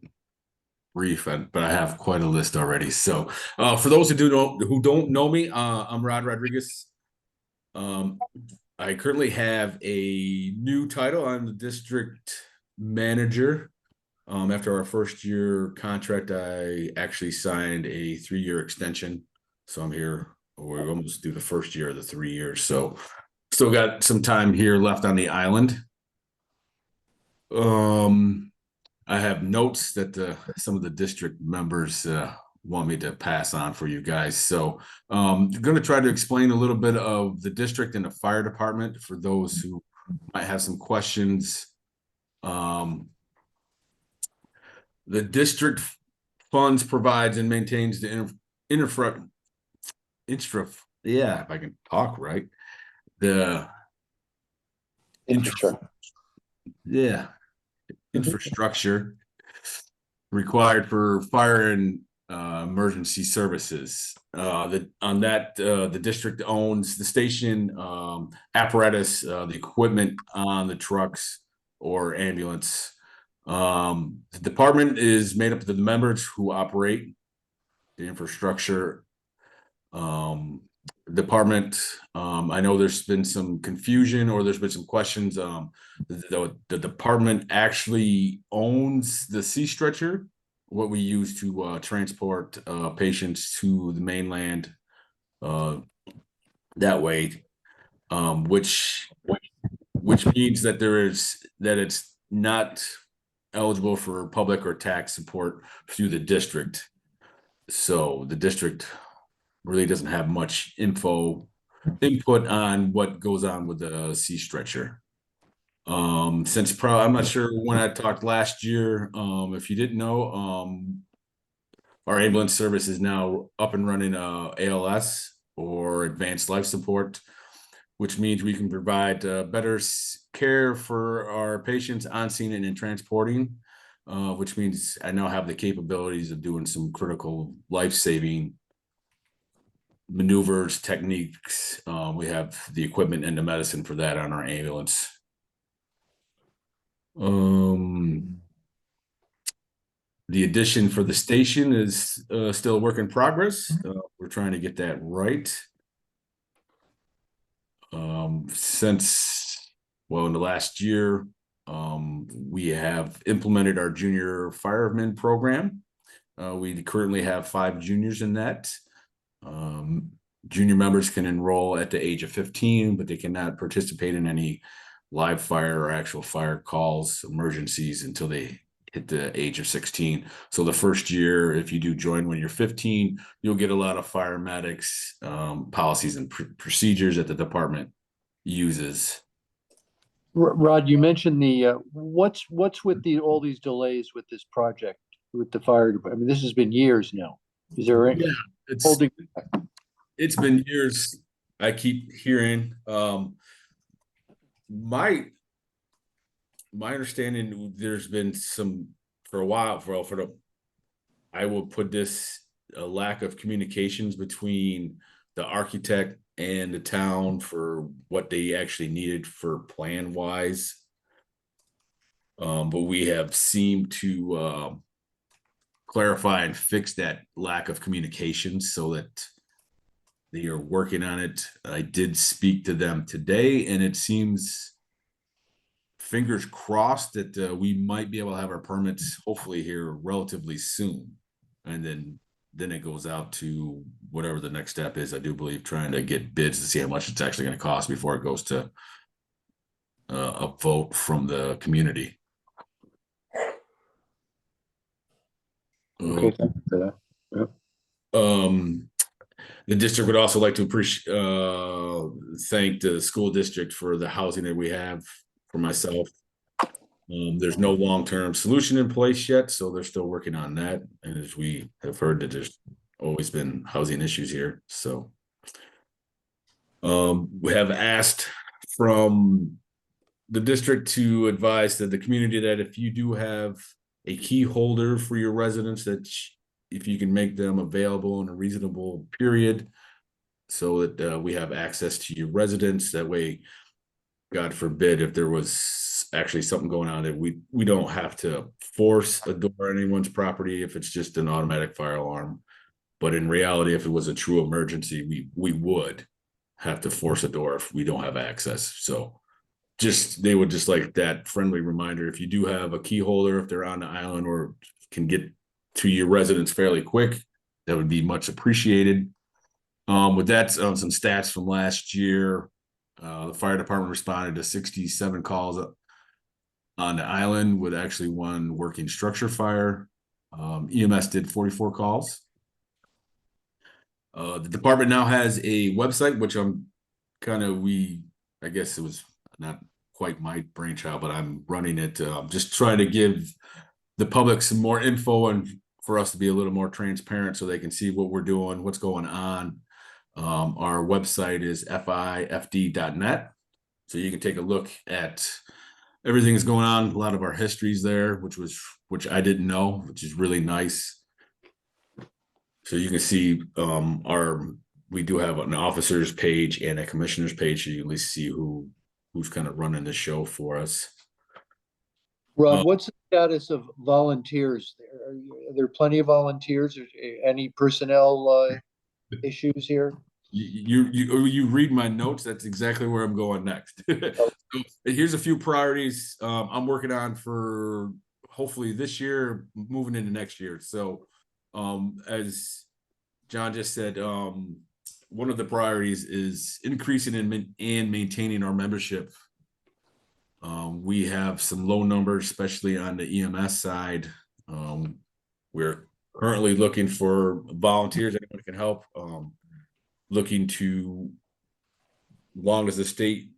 brief, but I have quite a list already. So for those who don't know me, I'm Rod Rodriguez. I currently have a new title. I'm the district manager. After our first year contract, I actually signed a 3-year extension. So I'm here. We're almost through the first year of the 3 years. So still got some time here left on the island. I have notes that some of the district members want me to pass on for you guys. So I'm going to try to explain a little bit of the district and the fire department for those who might have some questions. The district funds, provides, and maintains the if I can talk right. The infrastructure required for fire and emergency services. The district owns the station, apparatus, the equipment on the trucks or ambulance. The department is made up of the members who operate the infrastructure. Department, I know there's been some confusion or there's been some questions. The department actually owns the sea stretcher, what we use to transport patients to the mainland that way, which means that it's not eligible for public or tax support through the district. So the district really doesn't have much input on what goes on with the sea stretcher. I'm not sure when I talked last year, if you didn't know, our ambulance service is now up and running ALS, or advanced life support, which means we can provide better care for our patients on scene and in transporting, which means I now have the capabilities of doing some critical life-saving maneuvers, techniques. We have the equipment and the medicine for that on our ambulance. The addition for the station is still a work in progress. We're trying to get that right. Since, well, in the last year, we have implemented our junior fireman program. We currently have 5 juniors in that. Junior members can enroll at the age of 15, but they cannot participate in any live fire or actual fire calls, emergencies until they hit the age of 16. So the first year, if you do join when you're 15, you'll get a lot of fire medics, policies and procedures that the department uses. Rod, you mentioned the, what's with all these delays with this project, with the fire department? I mean, this has been years now. Is there any holding? It's been years. I keep hearing, my understanding, there's been some, for a while, I will put this, a lack of communications between the architect and the town for what they actually needed for plan wise. But we have seemed to clarify and fix that lack of communication so that they are working on it. I did speak to them today, and it seems, fingers crossed, that we might be able to have our permits hopefully here relatively soon. And then it goes out to whatever the next step is. I do believe trying to get bids to see how much it's actually going to cost before it goes to a vote from the community. Okay, thank you for that. Yep. The district would also like to thank the school district for the housing that we have for myself. There's no long-term solution in place yet, so they're still working on that. And as we have heard, that there's always been housing issues here. So we have asked from the district to advise that the community that if you do have a key holder for your residents, that if you can make them available in a reasonable period so that we have access to your residents. That way, God forbid, if there was actually something going on, that we don't have to force a door on anyone's property if it's just an automatic fire alarm. But in reality, if it was a true emergency, we would have to force a door if we don't have access. So they would just like that friendly reminder. If you do have a key holder, if they're on the island or can get to your residents fairly quick, that would be much appreciated. With that, some stats from last year, the fire department responded to 67 calls on the island with actually one working structure fire. EMS did 44 calls. The department now has a website, which I guess it was not quite my brainchild, but I'm running it. Just trying to give the public some more info and for us to be a little more transparent so they can see what we're doing, what's going on. Our website is fifd.net. So you can take a look at everything that's going on. A lot of our histories there, which I didn't know, which is really nice. So you can see we do have an officers page and a commissioners page, so you can at least see who's kind of running the show for us. Rob, what's the status of volunteers? Are there plenty of volunteers? Any personnel issues here? You read my notes. That's exactly where I'm going next. So here's a few priorities I'm working on for hopefully this year, moving into next year. So as John just said, one of the priorities is increasing and maintaining our membership. We have some low numbers, especially on the EMS side. We're currently looking for volunteers. Anyone can help. Looking to, long as the state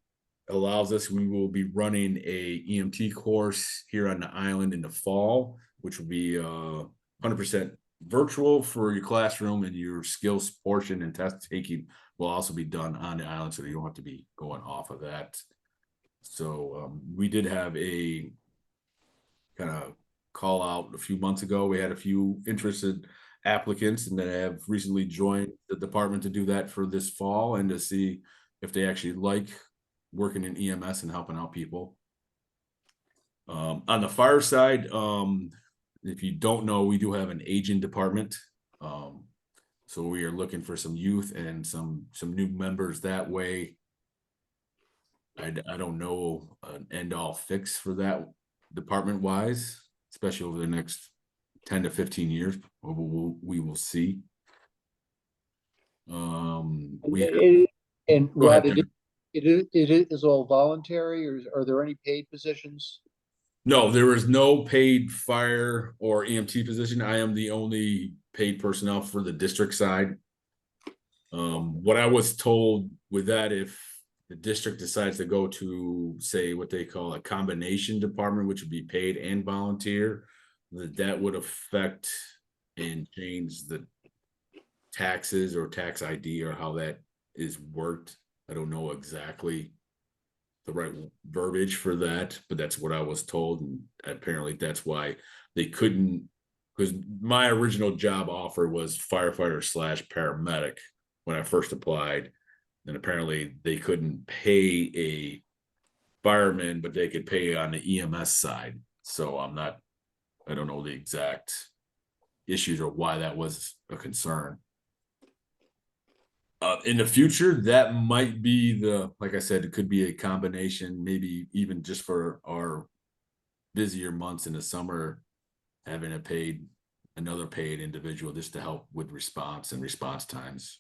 allows us, we will be running a EMT course here on the island in the fall, which will be 100% virtual for your classroom, and your skills portion and test taking will also be done on the island, so you don't have to be going off of that. So we did have a kind of call out a few months ago. We had a few interested applicants and that have recently joined the department to do that for this fall and to see if they actually like working in EMS and helping out people. On the fire side, if you don't know, we do have an aging department. So we are looking for some youth and some new members that way. I don't know an end all fix for that department wise, especially over the next 10 to 15 years. We will see. And Go ahead, Rod, Kevin. it is all voluntary, or are there any paid positions? No, there is no paid fire or EMT position. I am the only paid personnel for the district side. What I was told with that, if the district decides to go to, say, what they call a combination department, which would be paid and volunteer, that would affect and change the taxes or tax ID or how that is worked. I don't know exactly the right verbiage for that, but that's what I was told. And apparently that's why they couldn't, because my original job offer was firefighter / paramedic when I first applied. And apparently they couldn't pay a fireman, but they could pay on the EMS side. So I don't know the exact issues or why that was a concern. In the future, that might be like I said, it could be a combination, maybe even just for our busier months in the summer, having another paid individual just to help with response and response times.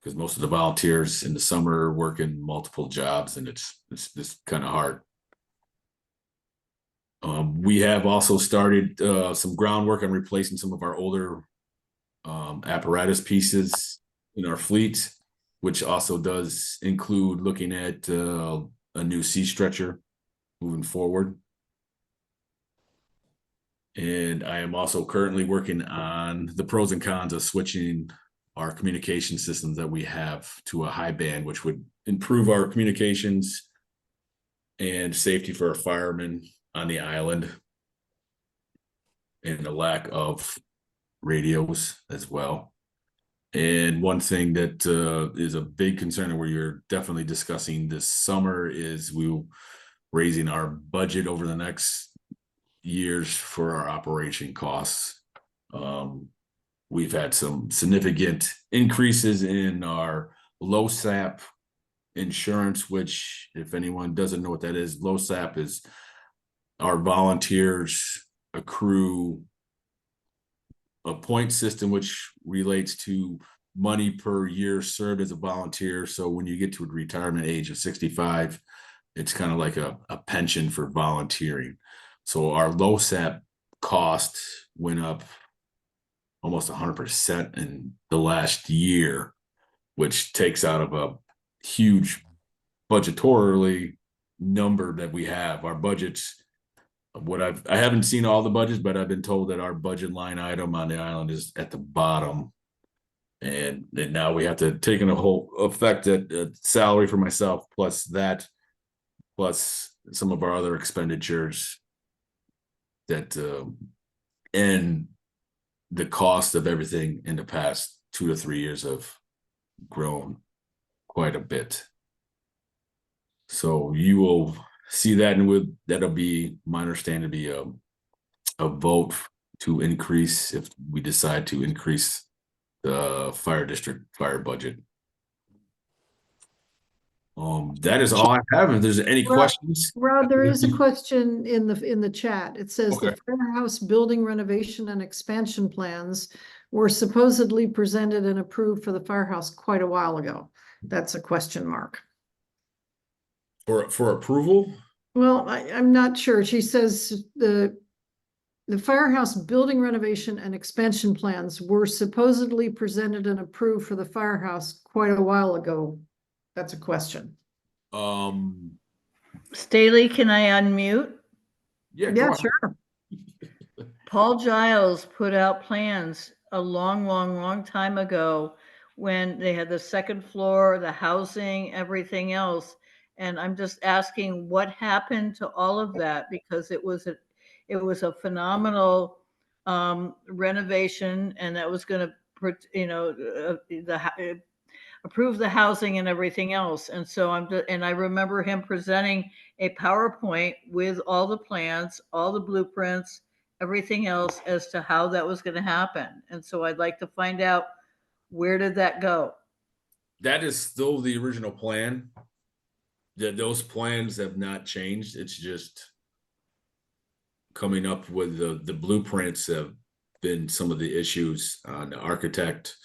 Because most of the volunteers in the summer are working multiple jobs, and it's just kind of hard. We have also started some groundwork on replacing some of our older apparatus pieces in our fleet, which also does include looking at a new sea stretcher moving forward. And I am also currently working on the pros and cons of switching our communication systems that we have to a high band, which would improve our communications and safety for our firemen on the island, and the lack of radios as well. And one thing that is a big concern, and where you're definitely discussing this summer, is we raising our budget over the next years for our operation costs. We've had some significant increases in our LoSAP insurance, which, if anyone doesn't know what that is, LoSAP is our volunteers accrue a point system which relates to money per year served as a volunteer. So when you get to a retirement age of 65, it's kind of like a pension for volunteering. So our LoSAP cost went up almost 100% in the last year, which takes out of a huge budgetarily number that we have. Our budgets, I haven't seen all the budgets, but I've been told that our budget line item on the island is at the bottom. And now we have to take in a whole effect at salary for myself, plus some of our other expenditures that, and the cost of everything in the past 2 to 3 years have grown quite a bit. So you will see that, and that'll be my understanding to be a vote to increase, if we decide to increase the fire district fire budget. That is all I have. If there's any questions. Rod, there is a question in the chat. It says Okay. the firehouse building renovation and expansion plans were supposedly presented and approved for the firehouse quite a while ago. That's a question mark. For approval? Well, I'm not sure. She says the firehouse building renovation and expansion plans were supposedly presented and approved for the firehouse quite a while ago. That's a question. Staley, can I unmute? Yeah, Yeah, sure. Paul Giles put out plans a long time ago when they had the second floor, the housing, everything else. And I'm just asking what happened to all of that, because it was a phenomenal renovation, and that was going to, approve the housing and everything else. And so I remember him presenting a PowerPoint with all the plans, all the blueprints, everything else as to how that was going to happen. And so I'd like to find out, where did that go? That is still the original plan. Those plans have not changed. It's just coming up with the blueprints have been some of the issues. The architect,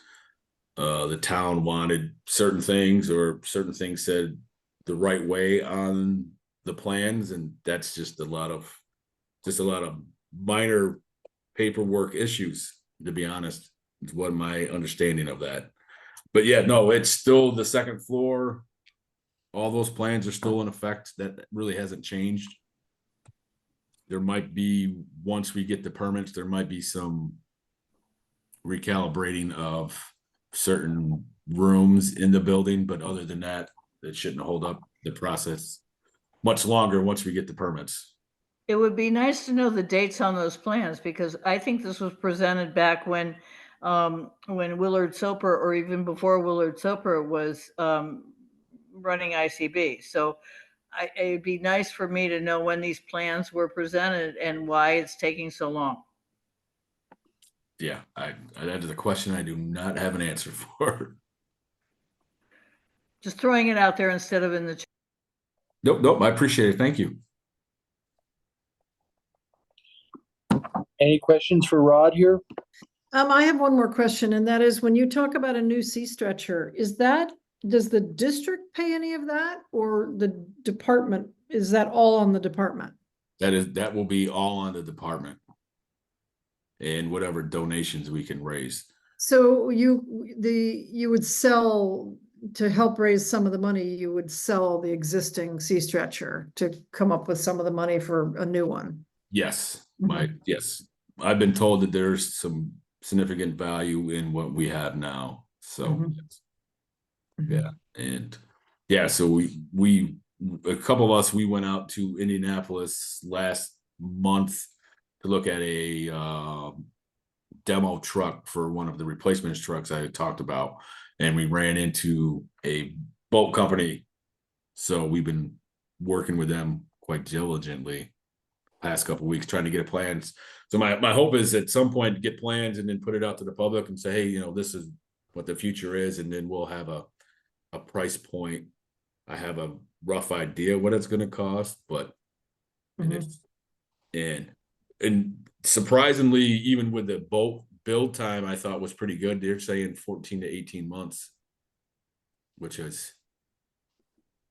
the town wanted certain things, or certain things said the right way on the plans, and that's just a lot of minor paperwork issues, to be honest, is what my understanding of that. But yeah, no, it's still the second floor. All those plans are still in effect. That really hasn't changed. There might be, once we get the permits, there might be some recalibrating of certain rooms in the building, but other than that, it shouldn't hold up the process much longer once we get the permits. It would be nice to know the dates on those plans, because I think this was presented back when Willard Soper, or even before Willard Soper was running ICB. So it'd be nice for me to know when these plans were presented and why it's taking so long. Yeah, that is a question I do not have an answer for. Just throwing it out there instead of in the chat. Nope, I appreciate it. Thank you. Any questions for Rod here? I have one more question, and that is, when you talk about a new sea stretcher, does the district pay any of that, or the department? Is that all on the department? That will be all on the department and whatever donations we can raise. So you would sell, to help raise some of the money, you would sell the existing sea stretcher to come up with some of the money for a new one. Yes, Mhm. yes. I've been told that there's some significant value in what we have now. So Mhm. yeah, and yeah, so we a couple of us, we went out to Indianapolis last month to look at a demo truck for one of the replacement trucks I had talked about, and we ran into a boat company. So we've been working with them quite diligently past couple of weeks, trying to get plans. So my hope is at some point to get plans and then put it out to the public and say, hey, you know, this is what the future is, and then we'll have a price point. I have a rough idea what it's going to cost, but and surprisingly, even with the boat build time, I thought was pretty good. They're saying 14 to 18 months, which is,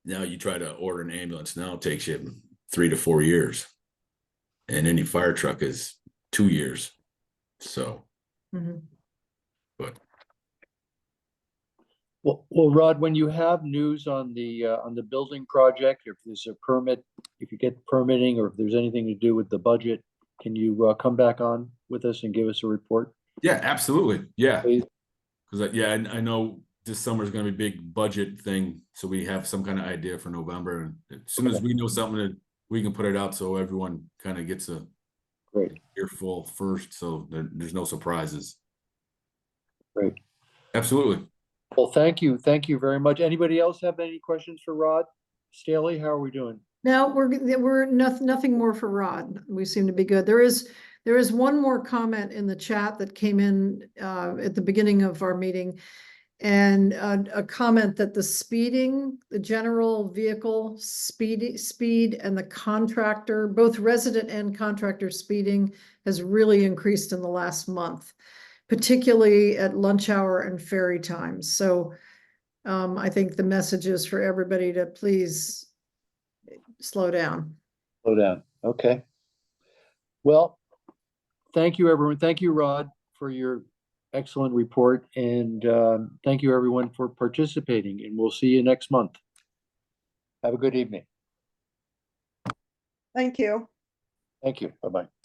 now you try to order an ambulance now, it takes you 3 to 4 years, and any fire truck is 2 years. So, but Well, Rod, when you have news on the building project, if there's a permit, if you get permitting, or if there's anything to do with the budget, can you come back on with us and give us a report? yeah, absolutely. Yeah. Please. Because I know this summer is going to be a big budget thing, so we have some kind of idea for November. And as soon as we know something, we can put it out so everyone kind of gets a Great. earful first, so there's no surprises. Great. Absolutely. Well, thank you very much. Anybody else have any questions for Rod Staley? How are we doing? Now we're nothing more for Rod. We seem to be good. There is one more comment in the chat that came in at the beginning of our meeting, and a comment that the general vehicle speed and the contractor, both resident and contractor speeding, has really increased in the last month, particularly at lunch hour and ferry times. So I think the message is for everybody to please slow down. Slow down. Okay. Well, thank you, everyone. Thank you, Rod, for your excellent report. And thank you, everyone, for participating. And we'll see you next month. Have a good evening. Thank you. Thank you. Bye-bye.